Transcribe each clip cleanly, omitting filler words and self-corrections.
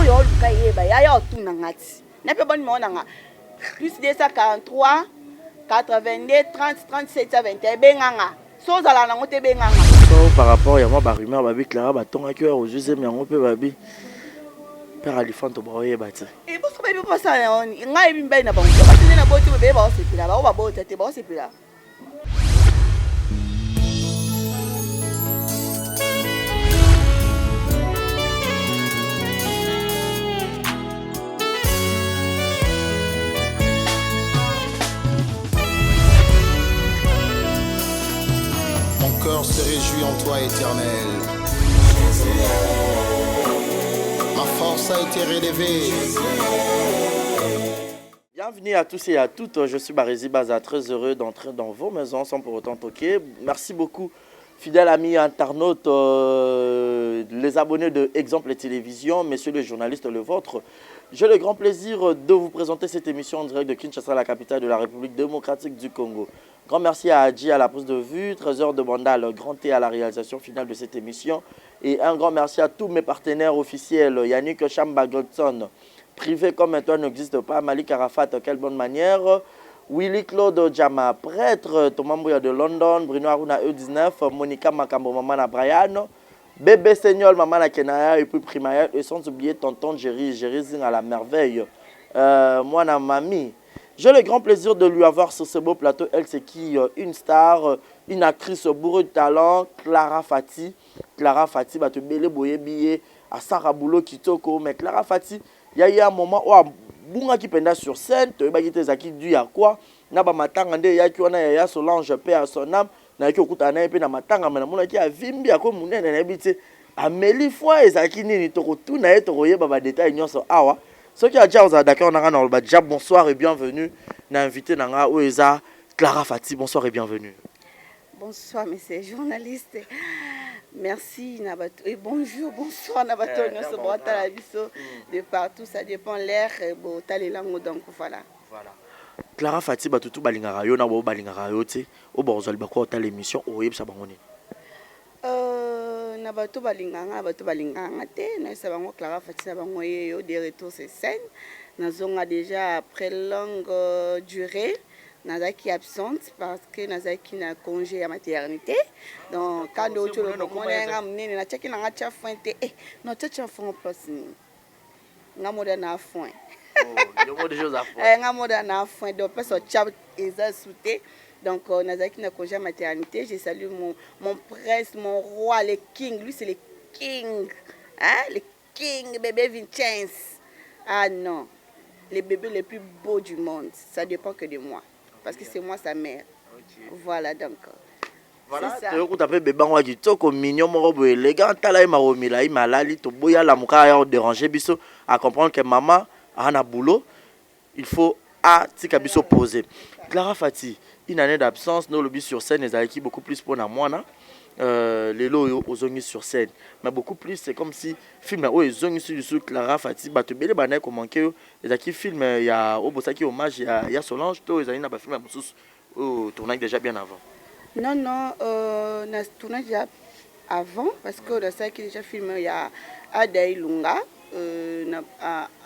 oyo oluka yeba yaya otuna ngati na pe bon numéro nanga plus 243 82 30 37 21 benganga so zala nango te benganga so par rapport ya moi ba rumeur babi Clara batonga ki au juge yango pe babi père Alifante boye bati e bo so baby pasa ngai bimbai na bango batine na boti bebe ba osepila ba o ba bota te ba osepila. Mon cœur se réjouit en toi, éternel. Ma force a été relevée. Bienvenue à tous et à toutes, je suis Barési Baza, très heureux d'entrer dans vos maisons sans pour autant toquer. Merci beaucoup, fidèles amis internautes, les abonnés de Exemple Télévision, messieurs les journalistes, le vôtre. J'ai le grand plaisir de vous présenter cette émission en direct de Kinshasa, la capitale de la République démocratique du Congo. Grand merci à Adji à la prise de vue, Trésor de Bandal, Grand T à la réalisation finale de cette émission. Et un grand merci à tous mes partenaires officiels, Yannick Chamba Godson, privé comme toi n'existe pas, Malik Arafat, quelle bonne manière, Willy Claude Djama, prêtre, Thomas Mbouya de London, Bruno Aruna E19, Monica Makambo, Maman Brian, Bébé Seigneur, Maman Kenaya, et puis Primaire, et sans oublier Tonton Jerry Zing à la merveille, moi, mamie. J'ai le grand plaisir de lui avoir sur ce beau plateau. Elle, c'est qui? Une star, une actrice bourrée de talent, Clara Fati. Clara Fati, bah, tu belle boye billet à Sarah Boulot Kitoko. Mais Clara Fati, il y a eu un moment où Bunga qui pendait sur scène, tu vas quitter Zaki du à quoi? N'a pas matangande, il y a qui on a ya Solange paix à son âme. N'a qui okuta na pe na matanga mais na mona qui a vimbi à comme munene na habité. Amélie fois Zaki ni toko tout na to yeba ba détail nyonso awa. Ceux qui ont déjà d'accord, on a déjà bonsoir et bienvenue. On a invité Oueza Clara Fati. Bonsoir et bienvenue. Bonsoir, monsieur journaliste. Merci, Nabato. Et bonjour, bonsoir, Nabato. De partout, ça dépend l'air. Donc voilà. Clara Fati, Batutu Balingarayo, Nabo Balingarayo, au Borzol Bako, t'as l'émission au Yeb Sabangoni. Nabato balinganga te na sabango Clara Fati sabango yo des retours sur scène nazonga déjà après longue durée nazaki absente parce que nazaki na congé à maternité donc quand d'autres le monenga mnene na cheki na cha fointe no cha fond place ni ngamoda na foin yo mo des choses à faire ngamoda na foin donc parce que cha eza souté. Donc, Nazaki na congé maternité. Je salue mon prince, mon roi, le king. Lui, c'est le king. Hein? Le king, bébé Vincenz. Ah non. Le bébé le plus beau du monde. Ça dépend que de moi. Parce que c'est moi sa mère. Okay. Voilà, donc. Voilà, tu as tapé bébé en qui toko mignon, mon robe élégant. T'as maromila, il m'a lali, to boya la mouka a dérangé biso à comprendre que maman a un boulot. Il faut à tika biso poser. Clara Fati. Une année d'absence, nous lobby sur scène, les acquis beaucoup plus pour moi, les lots aux ongles sur scène. Mais beaucoup plus, c'est comme si film où ils ont sur Clara Fati, tu belle banane comme manqué, les acquis film, il y a au Bosaki hommage, il y a Solange, tous les années n'a pas film au tournage déjà bien avant. Non, non, on a tourné déjà avant, parce que on a ça qui déjà filmé, il y a Adaï Lunga,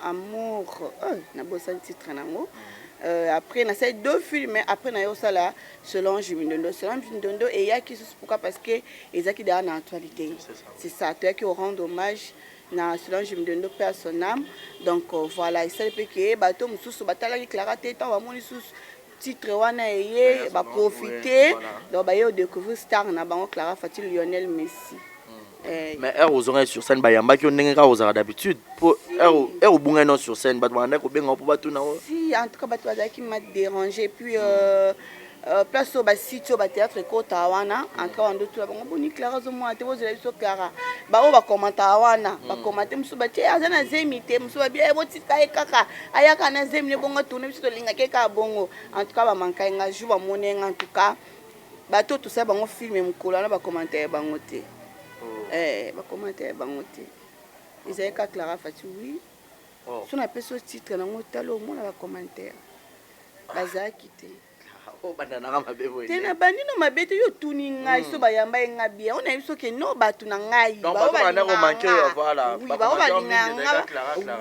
Amour, on a bossé un titre en amour. Après, on a fait 2 films, mais après, on a eu ça là, Solange Mindondo, et il y a qui pourquoi parce que ils ont qui dans l'actualité. C'est ça, tu as qui rendre hommage à Solange Mindondo, père son âme. Donc voilà, il s'est fait que bateau Moussou, Batala qui Clara Tête, on va monter sous titre wana et va profiter. Donc, bah, il y a découvert star, on a Clara Fati, Lionel Messi. Mais aux oreilles sur scène, bayamba qui on est aux d'habitude. Pour au bon sur scène, bah on a combien on peut pas tout non. Si en tout cas bah toi qui m'a dérangé puis place au site au théâtre Kota wana encore en d'autres bon boni Clara zo moi te vous allez sur Clara bah on va commenter wana ba commenter musu ba te azana zemite musu ba bien boti kai kaka ayaka na zemne bongo tourner musu to linga ke ka bongo en tout cas ba manka nga jou ba monenga en tout cas ba tout ça bango filmer mukolo na ba commenter bango te. Va commenter bangote. Ils avaient qu'à Clara Fati oui. Si on appelle ce titre, on a un commentaire. Baza quitté. Oh, banana ma bebo. Tena bandino mabete yo tuni ngai so bayamba nga bien. On a biso ke no batu na ngai. Donc ba ba remarqué voilà. Oui, ba ba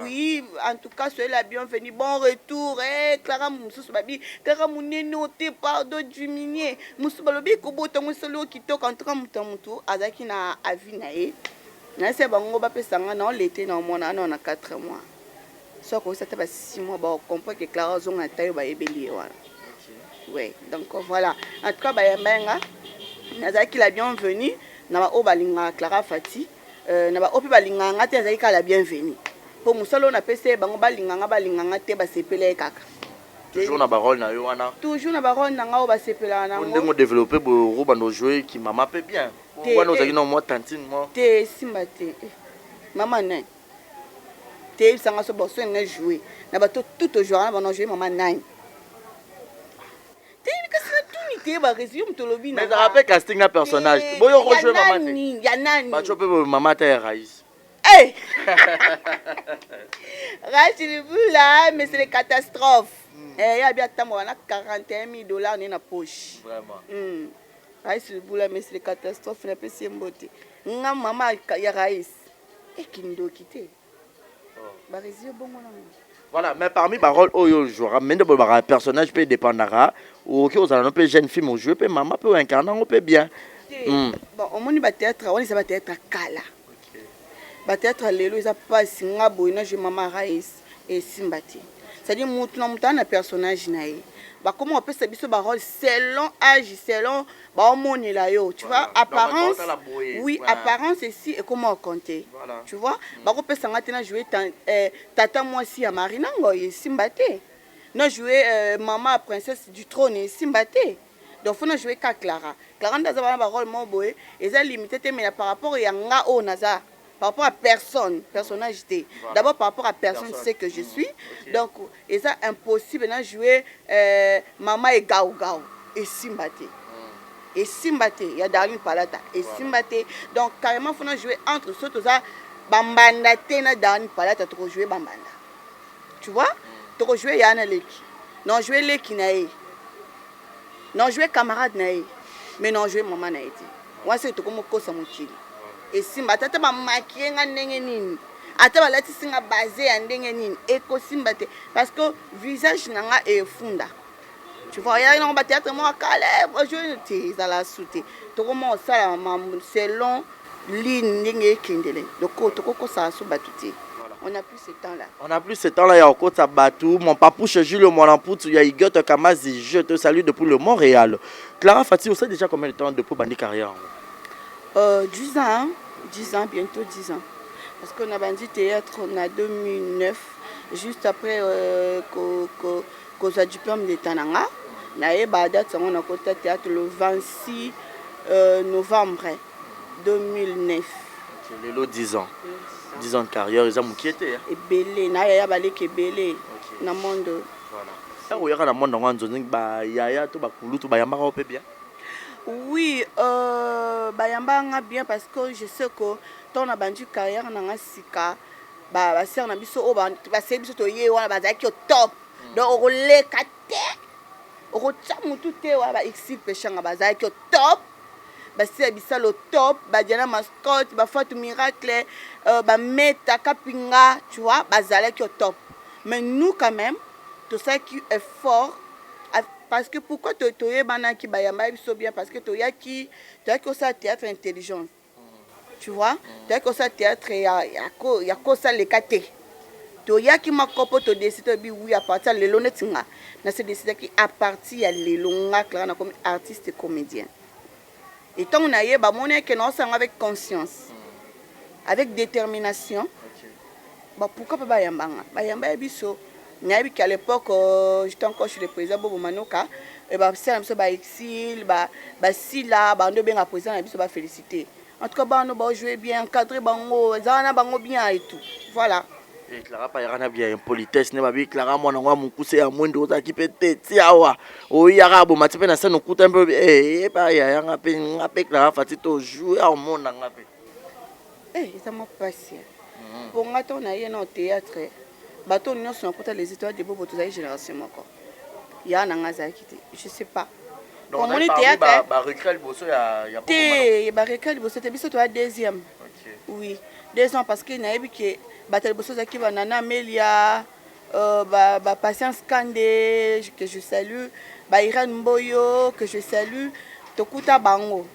oui, en tout cas soyez la bienvenue. Bon retour Clara mususu babi. Clara munene ote pardon du minier. Musu balobi ko boto musolo kitoko en tout cas mutu azaki na avi na ye. Na se bango ba pesanga na l'été na mona na 4 mois. So ko ça ta 6 mois ba comprendre que Clara zonga tayo ba ebeli wana. Oui, donc voilà. En tout cas, Bayambenga, Nazaki la bienvenue. Naba Obalinga Clara Fati. Naba Opi Balinga Ngate Nazaki la bienvenue. Pour Moussalo, on a passé Bango Balinga Te Basepele Kaka. Toujours na parole na Yoana. Toujours na parole na Oba Sepela na. On a développé pour Robano jouer qui m'a mappé bien. On a dit non, moi, tantine, moi. Te Simbate. Maman, non. Te Sanga Sobosso, on a joué. Naba tout aujourd'hui, on a joué Maman Nine. Mais ça rappelle casting un personnage. Bon, on rejoue maman. Yanani. Bah, tu peux maman t'es Raïs. Hey! Raïs, là, mais c'est des catastrophes. Il y a bien 41 000 $ dans la poche. Vraiment. Raïs, là, mais c'est des catastrophes. Il y a pas de beauté. Maman, il y a Raïs. Et qui nous quitte. Bah, résil, bon, voilà, mais parmi les rôles, il jouera, même un personnage peut dépendre. Ou que vous avez un jeune fille, on joue, maman peut incarner, on peut bien. Bon, on dit théâtre, on dit théâtre kala. Le théâtre lelo, ça passe ngabo, ina je maman Raïs et Simbati. C'est-à-dire un personnage naï. Bah comment on peut s'habiller par rôle selon âge, selon bah on est là yo, tu vois, apparence. Oui, apparence ici et comment on compter. Tu vois? Bah on peut s'engager jouer tata moi si à Marina ngoy Simbati. Non jouer maman princesse du trône et Simbati. Donc faut jouer qu'à Clara. Clara dans un rôle mon boy, et ça limité mais par rapport à nga o naza. Par rapport à personne, personnalité. Voilà. D'abord par rapport à personne, c'est que je suis. Okay. Donc, et ça impossible de jouer Maman et Gao Gao et Simbate. Et Simbate, il y a Darlene Palata et voilà. Simbate. Donc, carrément, il faut jouer entre ceux qui ont Bambanda, Tena, Darlene Palata, tu peux jouer Bambanda. Tu vois? Tu peux jouer Yana Leki. Non, jouer Leki Nae. Non, jouer camarade Nae. Mais non, jouer Maman Nae. Moi, c'est tout comme Kosa Mouchili. Et Simba tata ba maquiller nga ndenge nini ata ba lati singa basé ya ndenge nini eko Simba te parce que visage nanga e funda tu vois ya na ba théâtre moi kale je te za la souté to comment ça selon ligne ndenge kendele donc to ko ça so batuti on a plus ce temps là il y a encore ça batou mon papouche Julio mon ampoutu il y a Igote Kamazi je te salue depuis le Montréal. Clara Fati, vous savez déjà combien de temps depuis bandi carrière? 10 ans, bientôt 10 ans. Parce qu'on a vendu théâtre en 2009, juste après qu'on a diplôme de Tananga. On a eu théâtre le 26 novembre 2009. C'est les 10 ans. 10 ans de carrière, ils ont inquiété. Et belé, na ya balé que belé, na monde. Voilà. Ça où y a dans le monde on dit bah yaya tout bah koulou tout bah yamba on peut bien. Oui, bayamba bien parce que je sais que ton a bandu carrière na sika ba sœur na biso o ba c'est biso to ye wana ba zaki top. Donc o le kate. O tchamutu te wa ba exil pechanga ba zaki top. Ba c'est bisa le top, ba diana mascotte, ba Fatou Miracle, ba Meta Kapinga, tu vois, ba zalaki top. Mais nous quand même, tout ça qui est fort. Parce que pourquoi tu es banaki bayamba biso bien parce que tu as qui ça théâtre intelligent. Tu vois? Tu as ça théâtre ya ko ça le kate. Tu as qui ma copo to décide bi oui à partir de l'onetinga. Na se décide qui à partir ya lelonga Clara comme artiste et comédien. Et tant on a eu ba monnaie que non sang avec conscience. Avec détermination. Bah pourquoi pas bayamba biso Nabi qu'à l'époque, j'étais encore chez le président Bobo Manoka, et bah c'est un peu exil, bah si là, bah on doit bien président, on va féliciter. En tout cas, bah on va jouer bien, encadrer bango, zana bango bien et tout. Voilà. Et Clara pas yana bien une politesse, ne babi Clara moi n'engwa mon cousin à moins d'autres qui peut être tiawa. Oh yara bo matipe na ça nous coûte un peu. Eh bah ya ngape Clara Fati to jouer au monde ngape. Eh ça m'a passé. Pour moi on a eu un théâtre. Bateau nous sommes les étoiles de Bobo toute la génération encore. ya nanga zaki te je sais pas donc on moni théâtre théâtre ba recréer liboso ya te ba recréer liboso te biso to ya deuxième oui deuxième parce que nayebi ke bato liboso zaki banana Melia ba Patience Kande que je salue ba Irène Mboyo que je salue tokuta bango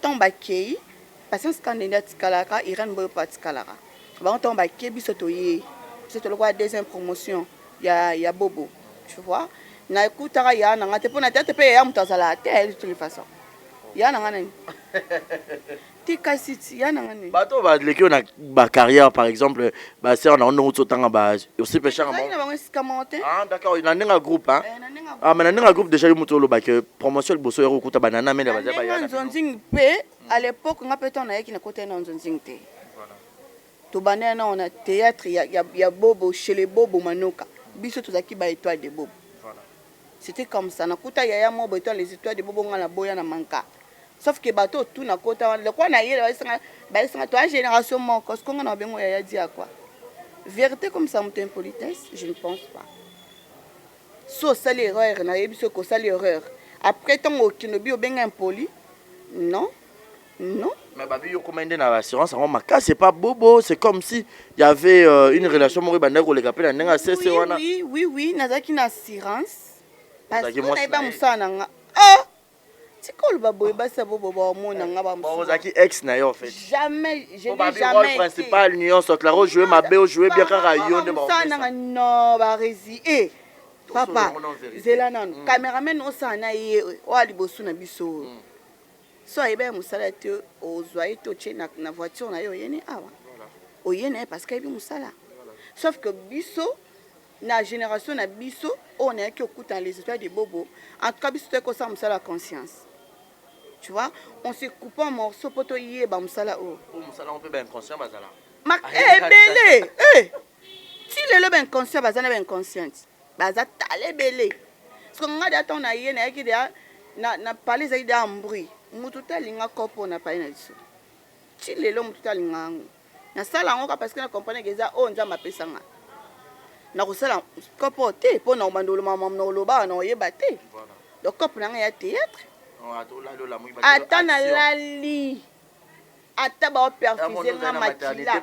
ton bakei Patience Kande nda tikalaka Irène Mboyo patikalaka bango ton bakei biso toye biso to lokwa deuxième promotion ya bobo tu vois na ekutaka ya nanga te pona tete pe ya mutazala te de toute façon ya nanga nani tika siti ya nanga nani bato ba leki na ba carrière par exemple ba sœur na ndo tsotanga ba aussi pêcher à na bango sikamote ah d'accord na ndenga groupe hein ah mais na ndenga groupe déjà muto lo ba que promotion liboso yako kuta banana mais ba ba ya nzonzing pe à l'époque nga peto na yaki na côté na nzonzing te to banana na on a théâtre ya bobo chez les bobo manoka biso tozaki ba étoile de bobo. C'était comme ça. Nakuta yaya mo beton les étoiles de bobo ngana boya na manka. Sauf que bateau tout na kota le quoi na yele ba sanga toi génération mon cause qu'on a bengo yaya dit à quoi. Vérité comme ça monte impolitesse, je ne pense pas. So ça l'erreur na yebi so ko ça l'erreur. Après tant au kinobi au benga impoli. Non. Non. Mais babi yo commandé na assurance en maka c'est pas bobo, c'est comme si il y avait une relation mori banda ko le gapela ndenga cc wana. Oui, nazaki na assurance. Parce que moi na ba musana nga. Ah. Tikol ba boy ba sa bobo ba mona nga ba musana. Bon zaki ex na yo en fait. Jamais, je n'ai jamais. jamais. Le principal nuance claro jouer ma be jouer bien kara yo de ba. Musana non ba rezi papa. Zela nanu. Cameraman osana ye wa libosu na biso. So ebe musala te ozwa to chena na voiture na yo yene awa. O yene parce que bi musala. Sauf que biso na génération na biso on est qui écoute les histoires de bobo en tout cas biso te ko ça musala conscience tu vois on se coupe en morceaux poto yé ba musala o musala on peut ben conscient bazala ma belé si le ben conscient bazana ben consciente baza tale belé parce que ngada ton na yé na ki na parler za ida mbri mutu talinga kopo na pa na biso si le mutu talinga na sala ngo parce que na comprendre que ça on nzamba pesanga na kosala kopo te po na bandolo mama na loba na oyeba te donc kopo na ya théâtre ata na lali ata ba perfuser na makila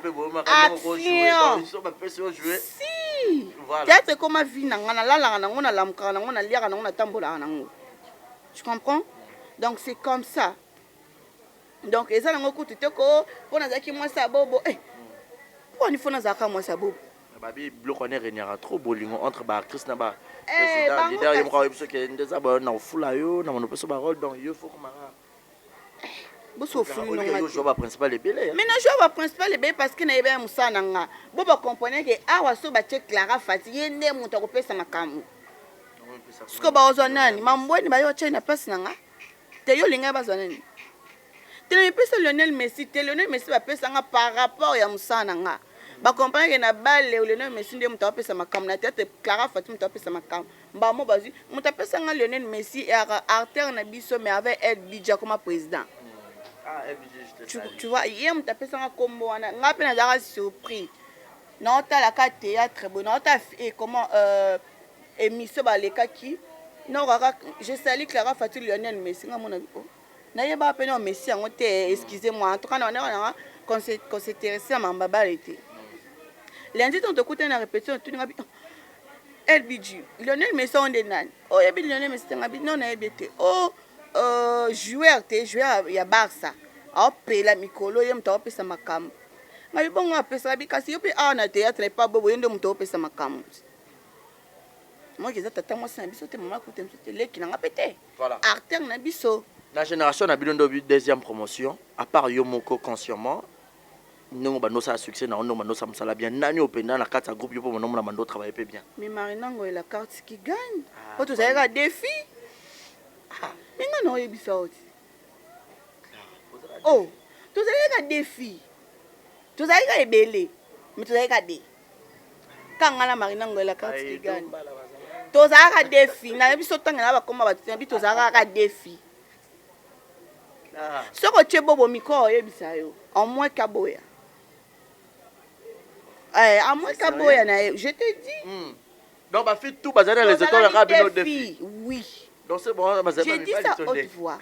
si théâtre comme vie na ngana la na ngona lamka na ngona liaka na ngona tambola na ngo tu comprends donc c'est comme ça donc eza na ngokutu te ko po na zaki moi sa bobo po ni fona zaka moi sa bobo babi bloc on est régnera trop bolingo entre ba actrice na ba président leader yo mka biso ke ndeza ba na fula yo na mono peso ba rôle donc yo faut komara boso fulu no yo joba principal ebele mais na joba principal ebele parce que na yeba musana nga bo ba comprendre que awa so ba che Clara Fati yende muto ko pesa makamu siko ba ozo nani mambweni ba yo che na pesa nga te yo linga ba zo nani te na pesa Lionel Messi ba pesa nga par rapport ya musana nga ba comprendre que na balle Lionel Messi ndé muto pesa makamu na tete Clara Fati muto pesa makamu ba mo bazi muto pesa nga Lionel Messi et artère na biso mais avec El Bidja comme président. Tu vois, hier muto pesa nga kombo wana nga pe na dara surpris na otala ka théâtre bon na ota et comment émission ba lekaki na raka je salue Clara Fati Lionel Messi nga mona na yeba pe no Messi ngo te excusez-moi en tout cas na qu'on s'intéressait à mamba été lundi on t'écoute une répétition tu n'as LBG Lionel Messi on est nan oh yebi Lionel Messi ngabi non na yebete oh joueur ya Barça a pela mikolo yem to pesa makam ngabi bongo pesa bi kasi yopi na théâtre pas bobo yende mto pesa makam moi qui tata moi ça biso te mama ko temso te leki na ngapete voilà artère na biso la génération na bilondo deuxième promotion à part yo moko consciemment non ba no ça succès na on no ça musala bien nani openda na kata groupe yo po no na mando travailler peu bien mais Marinango est la carte qui gagne pour tout ça défi non yebisa oti oh tout ça défi tout ça ebele mais tout ça dé quand ngala Marinango est la carte qui gagne tout ça défi na yebiso tanga na ba koma ba tout ça défi soko chebobo miko yebisa yo en moins kaboya à moins kaboya na je te dis Donc, ma fille, tout basé dans les étoiles, il y a un défi. Oui. Donc, c'est bon, J'ai dit ça haute voix.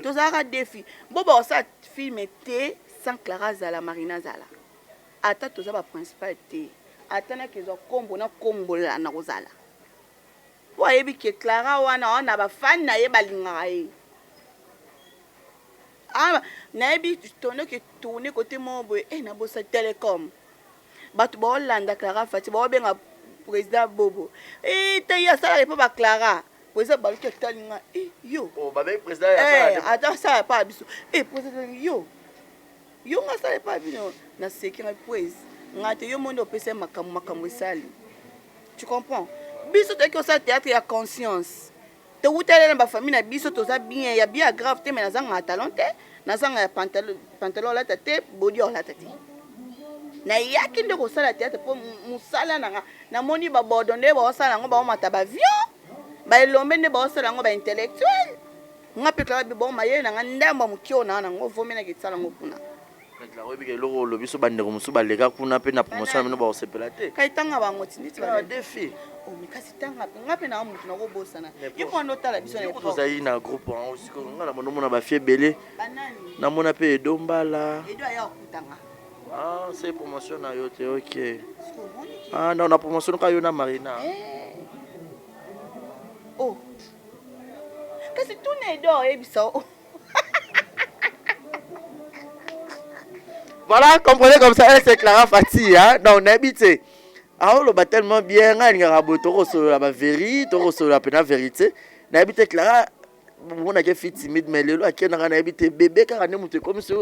Tous les défis. Bon, ça film était sans Clara Zala, Marina Zala. Attends, tous les principal était. Attends, qu'ils ont combo na Zala. Vous voyez que Clara, on a fan na yebalingaye. Ah, naebi tourner que tourner côté mon boy et na bossa télécom. Batu ba Hollande Clara Fati ba benga président Bobo. Eh taya ça pas Clara. Président baluki talinga yo. Oh ba ben président ya ça. Attends ça pas biso. Eh président yo. Yo nga ça pas bino na sekira poise. Ngate yo mondo pesa makambo sali. Tu comprends? Biso te que ça théâtre ya conscience. Te wutele na famille na biso toza bien ya bien grave te mais na zanga talent te na zanga pantalon la tete body la tete na yaki nde ko sala théâtre pour musala na moni ba bordonner ba sala ngo ba mata ba avion ba elombe ne ba sala ngo ba intellectuel nga pe kala bi bon maye na ndamba mukio na ngo vomi na kitsala ngo kuna la webi ke loko lo biso bandeko musu ba lega kuna pe na promotion mino ba osepela te kai tanga ba ngoti nditi ba défi. Oh mais kasi tanga ngape na mutu na ko bosana yiko ndotala biso na ko zayi na groupe en aussi ko ngala mono mona ba fie belé banani na mona pe edombala edo ya okutanga. Ah c'est promotion na yo te OK. Ah non na promotion ka yo na Marina. Oh kasi tout ne do ebisa. Voilà, comprenez comme ça, elle c'est Clara Fati, hein. Donc, on habite. Ah, on va tellement bien, on a un sur la vérité, sur la peine vérité. On habite Clara, on a fait timide, mais le lot, on a habité bébé, car on est comme ça.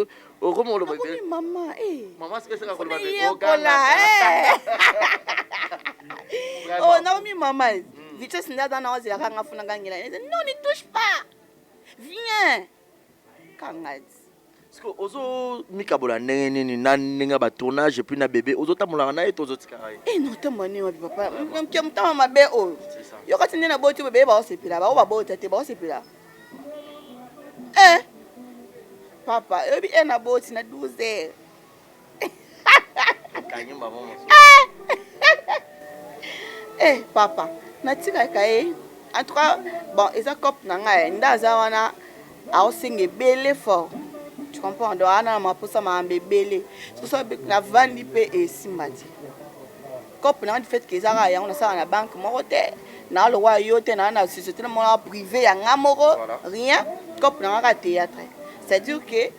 Comment on le voit? Maman, maman, c'est que c'est qu'on va oh, Naomi, maman. Vitesse n'a dans la rang à Funangangila. Non, ne touche pas. Viens. Kangad. Parce que ozo mikabola nini na ninga ba tournage puis na bébé ozo tamula na eto ozo tikarai. Eh non tamani wa papa. Mkemtama mabe o. Yo kati nina boti bébé ba osepila ba o ba boti te ba osepila. Papa, yo bi na boti na 12h. Kanyimba mama. Papa, na tika kai. En tout cas, bon, eza cop na ngai ndaza wana a osinge bele fort. Tu comprends? Donc, on a ma pousse à m'embêter. C'est ça que la vente est sympathique. Quand on a fait que ça, on a ça à la banque, mon côté, dans le royauté, dans la société privée, il y a rien. Quand on a un théâtre, c'est-à-dire que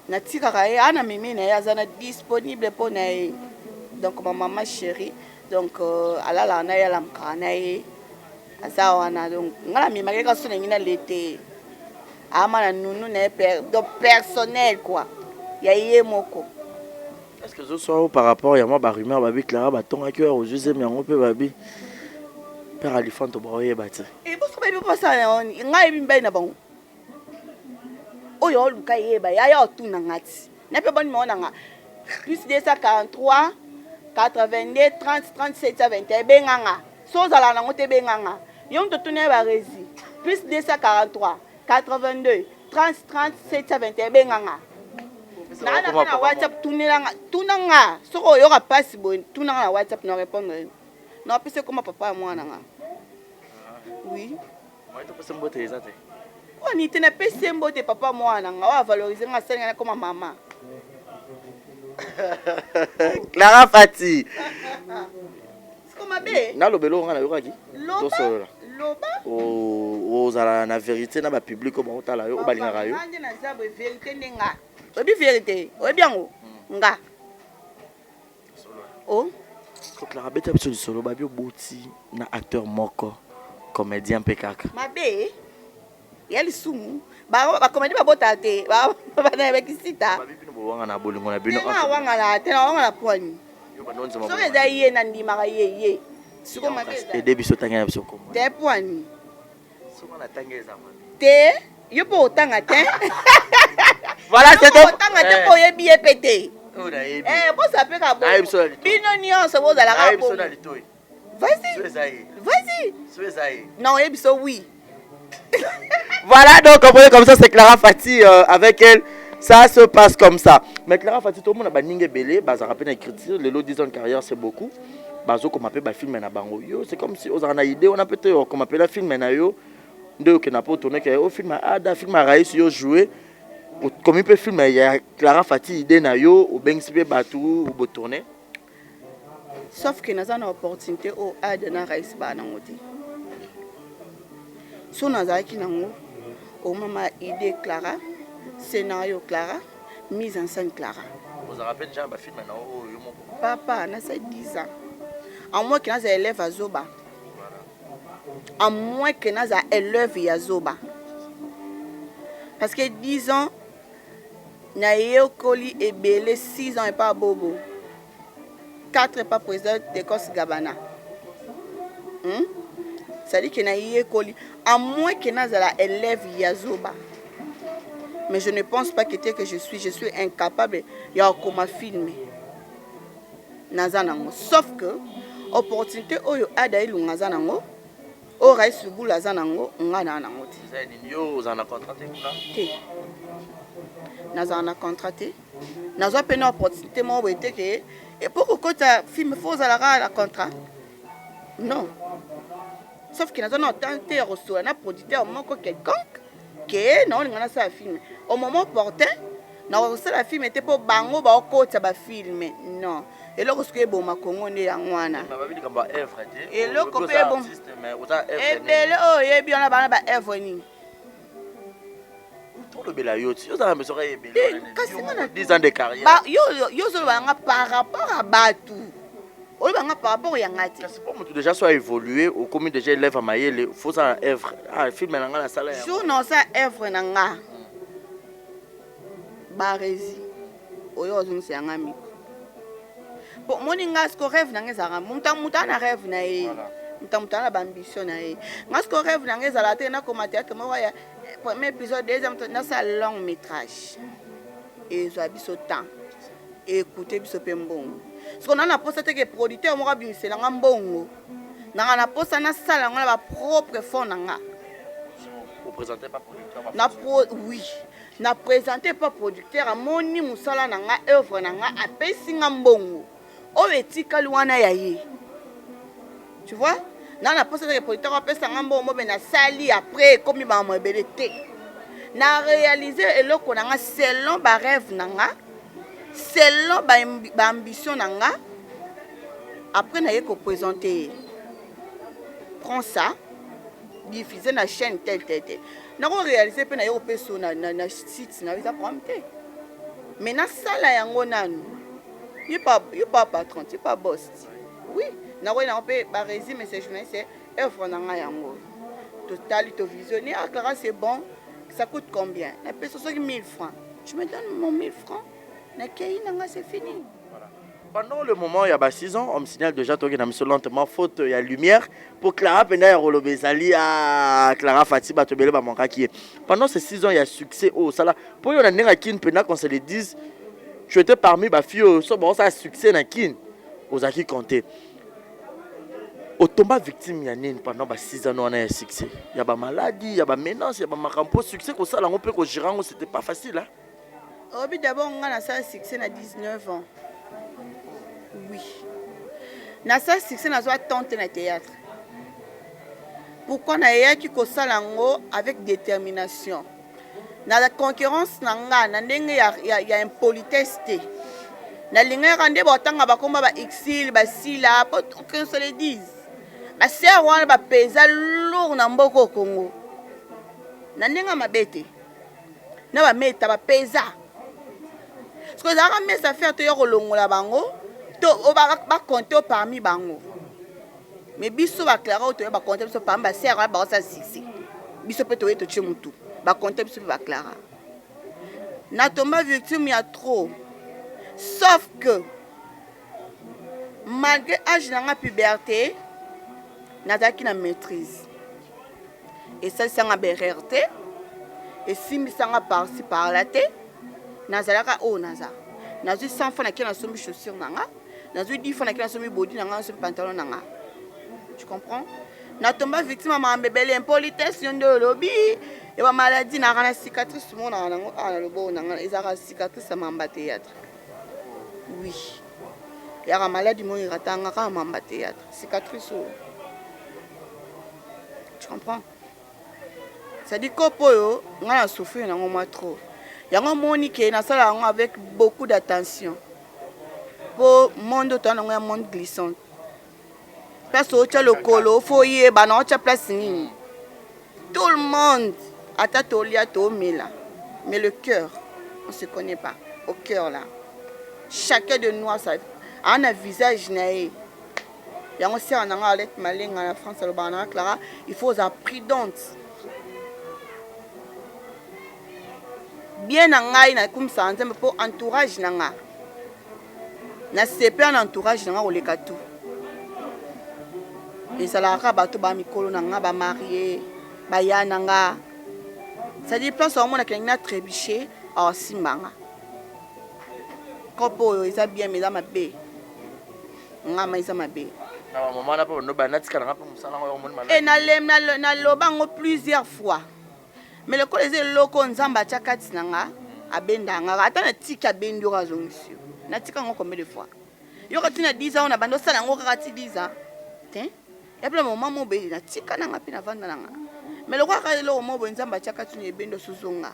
na tika ana mimi na yazana disponible pour na donc ma maman chérie donc ala la na ya lamkana e asa wana donc ngala mimi ka sona ngina l'été. Amana nunu na donc personnel quoi ya yemoko. Est-ce que ce soit par rapport ya moi ba rumeur babi Clara ba tonga cœur au deuxième yango pe babi père Alifanto boye bati et bo so baby pasa on ngai bimba na bango oyo luka yeba ya otuna ngati na pe boni mona nga plus 243 82 30 37 21 benganga so zala na ngote benganga yong to tuna ba rezi plus 243 82 30 37 21 benganga na WhatsApp tunanga soko yoka passe bon tunanga na WhatsApp na répondre non pese comme papa moi nanga oui moi to pese mbote ezate on était na pese mbote papa moi nanga wa valoriser nga senga comme maman Clara Fati comme be na lobelo nga na yokaki to solo loba o zala na vérité na ba public ko ba otala yo o balingaka yo ande na zabo vérité ndenga obi vérité obi yango nga oh ko Clara beta biso solo ba bi oboti na acteur moko comédien pekaka mabe yali sumu ba comédie ba bota te ba na bekisita ba bi bino bo wanga na bolingo na bino na wanga la te na wanga la poani yo ba nonze mama so eza ye na ndima ka ye siko mabe et debi so tanga biso ko te poani siko na tangeza mama te yo po tanga te voilà c'est tout tanga te po ye bien pété o na yebi bo ça peut ka bo bino nyonso bo za la ka bo na litoi vas-y Suezaï non yebi so oui. Voilà, donc comprenez comme ça, c'est Clara Fati avec elle. Ça se passe comme ça. Mais Clara Fati, tout le monde a baningue belé, bah ça rappelle l'écriture, les lots 10 ans de carrière, c'est beaucoup. bazo comme appelle ba film na bango yo c'est comme si aux en a idée on a peut-être comme appelle la film na yo de que n'a pas tourner que au film ada film a raïs yo jouer comme il peut film il y a Clara Fati idée na yo ou ben si batou ou tourner sauf que nous avons une opportunité au ada na raïs ba na ngoti so nazaki nango au mama idée Clara scénario Clara mise en scène Clara vous vous rappelez déjà ba film na yo mon papa na ça 10 ans à moins que nous élève à Zoba à moins que nous élève à Zoba parce que 10 ans na yekoli ebele 6 ans et pas bobo 4 et pas président de Kos Gabana ça dit que na yekoli à moins que nous élève à Zoba mais je ne pense pas que je suis incapable ya comme filmer nazanango sauf que opportunité oyo ada ilunga zanango o raïs bula zanango ngana nango ti yo uzana contraté kuna te nazana contraté nazo pena opportunité mo wete ke et pour que ta film faut la contrat non sauf que nazana tenté recevoir na producteur moko quelconque que non ngana sa film au moment opportun na reçoit la film était pour bango ba okota ba film non et là que bon ma kongo ne yangwana et là ko pe bon et belle oh yebi on a ba œuvre ni tout le bela yo ti ça me serait belle 10 ans de carrière ba yo zo ba nga par rapport à batu o ba nga par rapport ya ngati c'est pas tout déjà soit évolué au comme déjà élève à mayele faut ça œuvre film na nga la salle jour non ça œuvre na nga barezi oyo ozungisa yanga miko pour moni nga ce rêve na ngeza muta na rêve na ye muta na ambition na ye nga ce rêve na ngeza la te na comme théâtre mo ya premier épisode deuxième na sa long métrage et zo biso temps écouter biso pembongo ce qu'on a na poste que producteur mo bimisela nga mbongo na poste na sala nga ba propre fond na nga vous présentez pas producteur na oui na présenté pas producteur a moni musala na nga œuvre na nga apesi nga mbongo o etika luana ya ye tu vois na poste que producteur apesa nga mbongo mo be na sali après comme ba mo ebelete na réaliser eloko na nga selon ba rêve na nga selon ba ambition na nga après na ye ko présenter prends ça diffuser na chaîne tel na ko réaliser pe na yo peso na site na visa programme te mais na sala yango nanu il pas patron il pas boss oui na ko na pe ba résime ces journalistes c'est œuvre na nga yango total to visionner ah Clara c'est bon ça coûte combien la peso so 1000 francs je me donne mon 1000 francs na kei na nga c'est fini. Pendant le moment, il y a 6 ans, on me signale déjà que nous lentement faute, il y a lumière. Pour Clara Pena Rolobezali à Clara Fatiba Tobele Bamanka qui est. Pendant ces 6 ans, il y a succès au Sala. Pour y en a qui Pena qu'on se le dise, je étais parmi ma fille, bon, ça a succès dans Kin, aux acquis comptés. Au tomba victime, il y a une pendant 6 ans, on a un succès. Il y a des maladies, il y a des menaces, il y a des macampos. Succès au Sala, on peut qu'au Giran, c'était pas facile. Hein? D'abord, on a ça succès à 19 ans. Oui. Na ça succès na zo tente na théâtre. Pourquoi na ya ki ko salango avec détermination. Na la concurrence na nga na ndenge ya impolitesse te. Na linga rande botanga bakomba ba exil ba sila pour qu'on se le dise. Ba sœur wana ba pesa lourd na mboko Congo. Na ndenga mabete. Na ba meta ba pesa. Ce que ça ramène ça faire te yo kolongola bango. On va compter parmi bango mais biso ba Clara to ba compter biso parmi ba sœur ba ça sisi biso peut to chimutu ba compter biso ba Clara na tomba victime ya trop sauf que malgré âge na puberté na daki na maîtrise et ça c'est nga bererte et si mi sanga par-ci par là te na zalaka o naza na zu 100 francs na ki na sombi chaussure nanga na zu 10 francs na ki na sombi body nanga sombi pantalon nanga tu comprends na tomba victime ma mbebele impolitesse yondo lobby et ba maladie na kana cicatrice mon na nango na lobo nanga ezaka cicatrice ma mba théâtre oui Il y a une maladie qui est en théâtre. Cicatrice. Tu comprends? C'est-à-dire que on a souffert trop. Il y a un monde qui est avec beaucoup d'attention. Pour le monde, il y a un monde glissant. Parce que le colo, il faut y aller, place. Tout le monde a mais le cœur, on ne se connaît pas. Au cœur là. Chacun de nous a un visage. Il y a aussi un en France, il faut être prudente. Bien comme ça, pour entourage. Na CP un entourage au lekatou. Et ça la rabato ba mikolo nanga ba marié ba ya nanga. Ça dit place au monde qui a trébuché à simbanga. Kopo isa bien mesdames abe. Ngama isa mabe. Na maman na pas no ba natika na pa musala ngo monde malade. Et na lobango plusieurs fois. Mais le collège loko nzamba chakati nanga abendanga ata na tika bendi razongisio. Na tika ngo combien de fois. Yo kati na 10 ans on a bando sala ngo kati 10 ans. Tiens. Et puis maman mo be na tika nanga pe na vanda nanga. Mais le roi ka lo mo bo nzamba chakati ni bendo suzonga.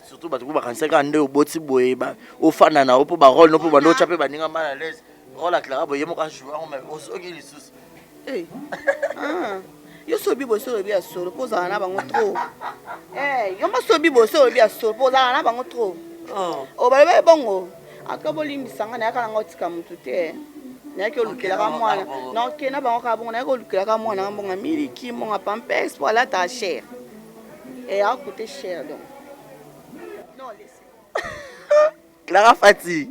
Surtout ba tuku ba kanseka nde oboti boye ba ofana na opo ba rôle no po bando chape ba ninga mal à l'aise. Rôle à Clara boye mo ka jouer mais osoki lisusu. Eh. Ah. Yo sobi boso lobi ya solo poza na bango trop. Eh, yo ma sobi boso lobi ya solo poza na bango trop. Oh. O ba ba bongo. Aka bolimbisanga na yaka ngo tika mutu te. Na yake olukela ka mwana. Na ke na bango ka bongo na yake olukela ka mwana ngambonga miliki monga pampers pour la ta cher. Et a coûté cher donc. Non, laissez. Clara Fati.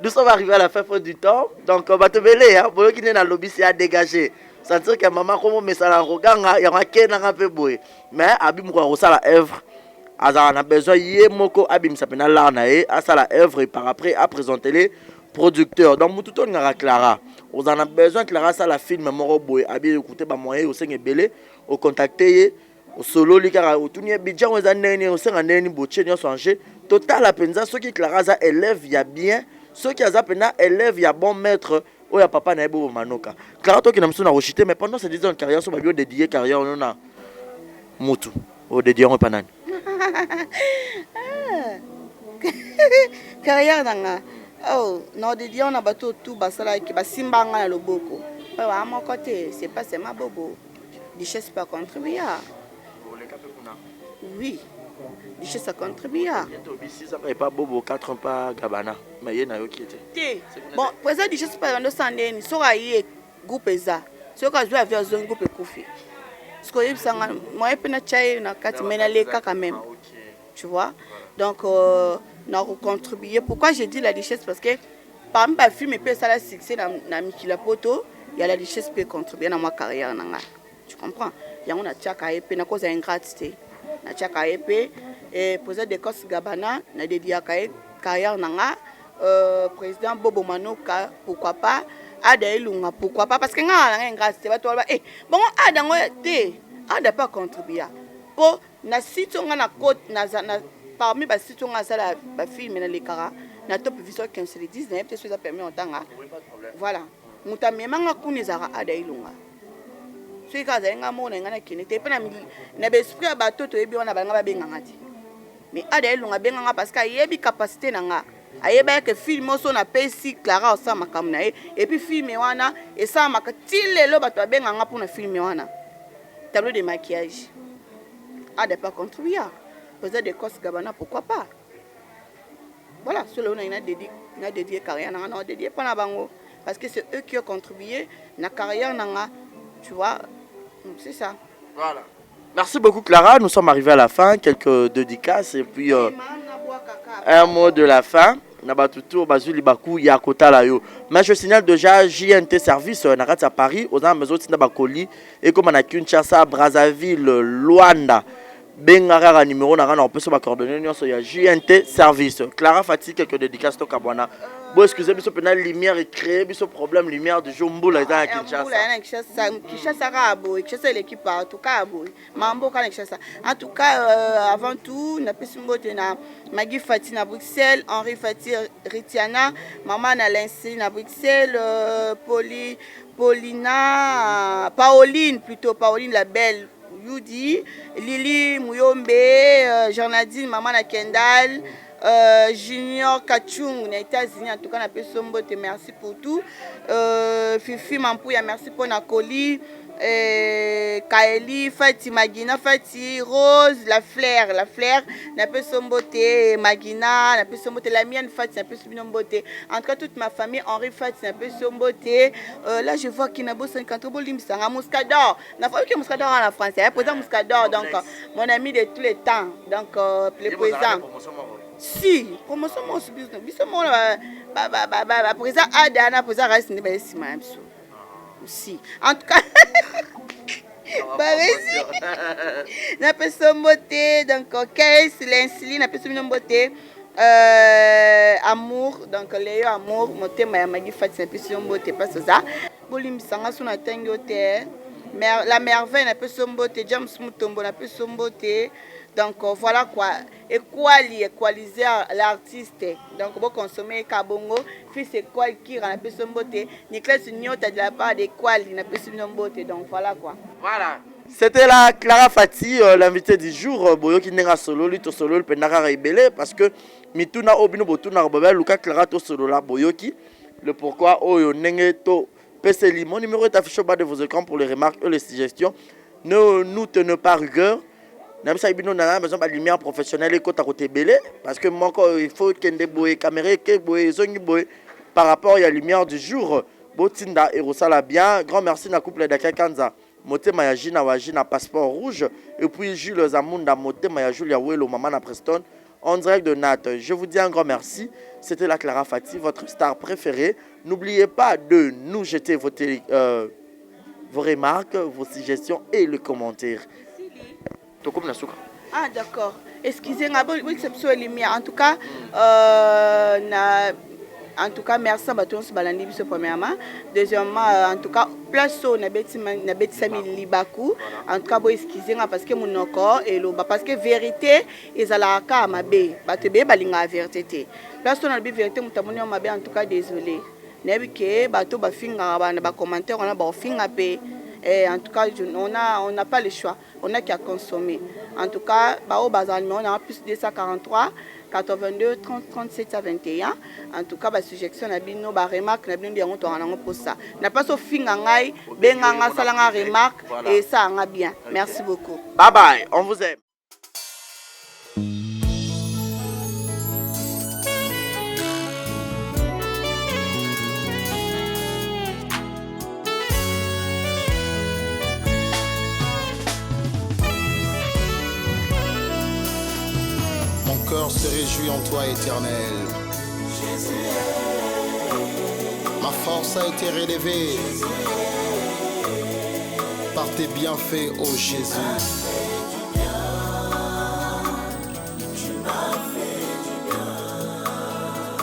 Nous sommes arrivés à la fin du temps. Donc on va te mêler hein, pour qui n'est dans le lobby c'est à dégager. C'est-à-dire que maman comme mais ça la reganga il y a un ken un peu boy. Mais abim ko ça la œuvre. On a besoin yé moko abim ça pena là na e à ça la œuvre et par après à présenter les producteurs. Donc tout on ngara Clara. On en a besoin Clara ça la film moro boy abi écouter ba moyen au senge belé au contacter au solo likara au tout ni budget on za nene au senga nene boche ni changer total la penza ceux qui Clara ça élève ya bien ceux qui a pena élève ya bon maître ou ya papa na ebo manoka. Clara toi qui n'a pas rejeté mais pendant ces 10 ans de carrière sur ba bio dédié carrière on a mutu au dédié on panane. Carrière nanga. Oh, non de dire on a bateau tout basala qui ba simbanga na loboko. À mon côté, c'est pas seulement bobo. Richesse pas contribuer. Oui. Richesse ça contribuer. Et pas bobo 4 ans pas gabana. Mais il y en a qui était. Bon, présent richesse pas dans sandé ni sora yé groupe eza. Ce que je vais zone groupe kofi. Ce que ça moi pe na chai na kati mena leka quand même. Tu vois? Donc na contribuer. Pourquoi je dis la richesse parce que parmi les films et puis ça la succès na Mikila Poto, il y a la richesse peut contribuer dans ma carrière nanga. Tu comprends? Il y a on a tchaka épée na cause ingratitude. Na tchaka épée et poser des causes gabana na dédié carrière nanga président Bobo Manoka pourquoi pas Ada Ilunga pourquoi pas parce que nga ingratitude ba to ba bon ada ngo te ada pas contribuer. Pour na site on a côte na parmi les sites on a ça la film na lekara na top vision 15 les 10 na peut ça permet en temps voilà mutami manga kunizara ada ilunga so ikaza nga mona ngana kinete pe na besprit ba toto ebi wana banga ba benga ngati mais ada ilunga benga nga parce que yebi capacité nanga ayeba que film so na pesi Clara sa makamna et puis film wana et ça makatile lo bato benga nga pour na film wana tableau de maquillage ada pas contribuer. Poser des costes gabana pourquoi pas. Voilà, cela on a dédié carrière on a dédié pas na bango parce que c'est eux qui ont contribué na carrière nanga, tu vois. C'est ça. Voilà. Merci beaucoup Clara, nous sommes arrivés à la fin, quelques dédicaces et puis un mot de la fin. Nabatutu bazuli baku ya kota la yo. Mais je signale déjà JNT service na à Paris aux maisons de Bakoli et comme na Kinshasa, Brazzaville, Luanda. Bengara numéro na on peut se coordonner sur JNT service. Clara Fati quelques dédicaces to Kabwana. Bon, excusez moi pendant lumière et créer biso problème lumière du jour Mboula à Kinshasa. Kinshasa Rabo, Kinshasa l'équipe en tout cas Mambo Kinshasa. En tout cas avant tout na pesumbote na Magui Fati na Bruxelles, Henri Fati Ritiana, maman na Lincy na Bruxelles, Pauline la belle Yudi, Lili Mouyombe, Jornadine maman na Kendall. Junior Kachung aux États-Unis, en tout cas, merci pour tout. Fifi Mampouya, merci pour Nakoli. Kaeli, Fati Magina, Fati Rose, la Flair, n'a pas son beauté, Magina, n'a pas son beauté, la mienne Fati, n'a pas son beauté. En tout cas, toute ma famille, Henri Fati, n'a pas son beauté. Là, je vois qu'il y a beau 50 limsanga, Mouscador. N'a pas que Mouscador en la France, il présent Mouscador, donc mon ami de tous les temps, donc le président. Si, promotion mon business, biso mon président Adana, président reste ne pas si mal. Si, en tout cas. N'a pas son beauté, donc Case, Lincy, n'a pas son beauté. Amour, donc Léo Amour, mon thème est Magui Fati, n'a pas son beauté, pas ça. Bolim Sanga, son atteinte la merveille, n'a pas son beauté. James Mutombo, n'a pas son beauté. Donc voilà quoi, équaliser l'artiste. Donc vous consommez Kabongo, fils équal qui rend la personne beauté. Nicolas Nyota de la part d'Equal, il n'a pas son beauté. Donc voilà quoi. Voilà. C'était la Clara Fati, l'invité du jour. Boyo qui n'est solo, lui to solo, le penara rebelle parce que mituna obino botuna rebelle, Luka Clara to solo la Boyoki. Le pourquoi oyo nenge to PCLI. Mon numéro est affiché au bas de vos écrans pour les remarques et les suggestions. Ne nous tenez pas rigueur. Nous avons besoin de lumière professionnelle parce que moi, il faut qu'il y ait des caméras par rapport à la lumière du jour. Botinda et Rosala bien. Grand merci à couple d'Aka Kanza. Moté Mayaji na Waji na passeport rouge. Et puis Jules Zamunda Moté Mayaji Yawelo Maman na Preston en direct de Nat. Je vous dis un grand merci. C'était la Clara Fati, votre star préférée. N'oubliez pas de nous jeter vos remarques, vos suggestions et les commentaires. Ah d'accord. Excusez-moi, en tout cas, merci à tous balandi biso premièrement. Deuxièmement, en tout cas, place na beti sami libaku. En tout cas, excusez-moi parce que mon corps et le parce que vérité ezalaka mabe. Batebe balinga vérité. Place na vérité mutamoni mabe en tout cas désolé. Nebi ke bato ba finga ba commentaire on a ba finga pe. Et en tout cas, on n'a pas le choix. On a qu'à consommer. En tout cas, on a plus de 243, 82, 30, 37 à 21. En tout cas, la suggestion, on a bien nos remarques, on a bien pour ça. On n'a pas de fin à remarque et ça, on a bien. Merci beaucoup. Bye bye, on vous aime. Mon cœur se réjouit en toi, éternel. Ma force a été relevée par tes bienfaits, ô Jésus.